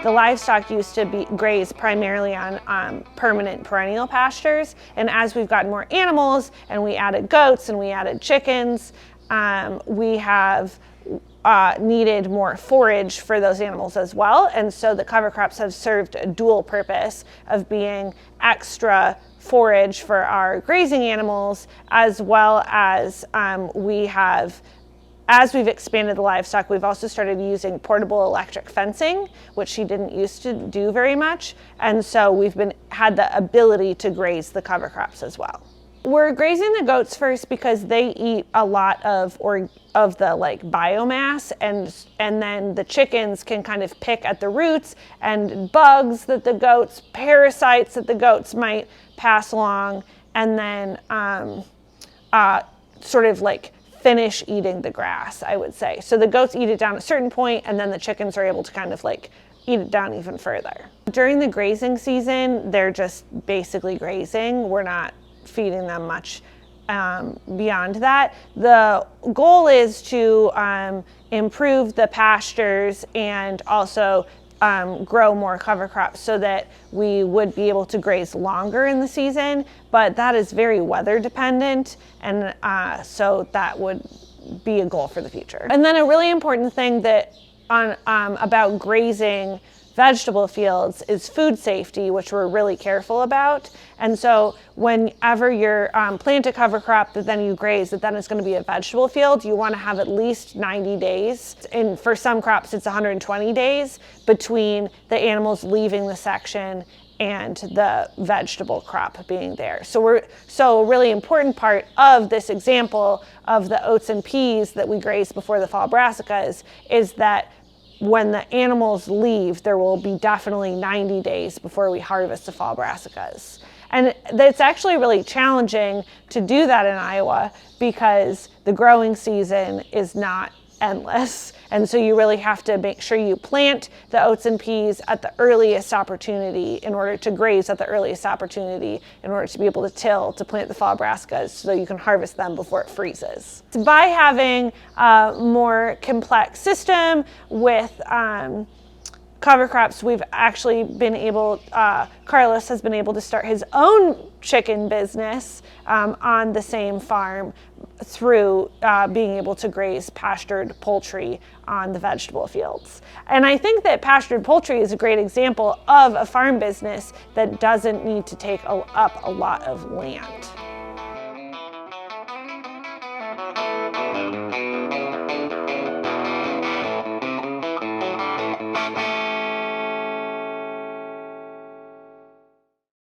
the livestock used to graze primarily on permanent perennial pastures, and as we've gotten more animals and we added goats and we added chickens, we have needed more forage for those animals as well. And so the cover crops have served a dual purpose of being extra forage for our grazing animals, as well as as we've expanded the livestock, we've also started using portable electric fencing, which she didn't used to do very much. And so we've had the ability to graze the cover crops as well. We're grazing the goats first because they eat a lot of the like biomass, and then the chickens can kind of pick at the roots and bugs that the goats, parasites that the goats might pass along, and then sort of like finish eating the grass, I would say. So the goats eat it down at a certain point, and then the chickens are able to kind of like eat it down even further. During the grazing season, they're just basically grazing. We're not feeding them much beyond that. The goal is to improve the pastures and also grow more cover crops so that we would be able to graze longer in the season, but that is very weather dependent, and so that would be a goal for the future. And then a really important thing that about grazing vegetable fields is food safety, which we're really careful about. And so whenever you're plant a cover crop that then you graze, that then it's going to be a vegetable field, you want to have at least 90 days. And for some crops, it's 120 days between the animals leaving the section and the vegetable crop being there. So a really important part of this example of the oats and peas that we graze before the fall brassicas is that when the animals leave, there will be definitely 90 days before we harvest the fall brassicas. And it's actually really challenging to do that in Iowa because the growing season is not endless. And so you really have to make sure you plant the oats and peas at the earliest opportunity in order to graze at the earliest opportunity in order to be able to plant the fall brassicas so you can harvest them before it freezes. By having a more complex system with cover crops, we've actually been able, Carlos has been able to start his own chicken business on the same farm through being able to graze pastured poultry on the vegetable fields. And I think that pastured poultry is a great example of a farm business that doesn't need to take up a lot of land.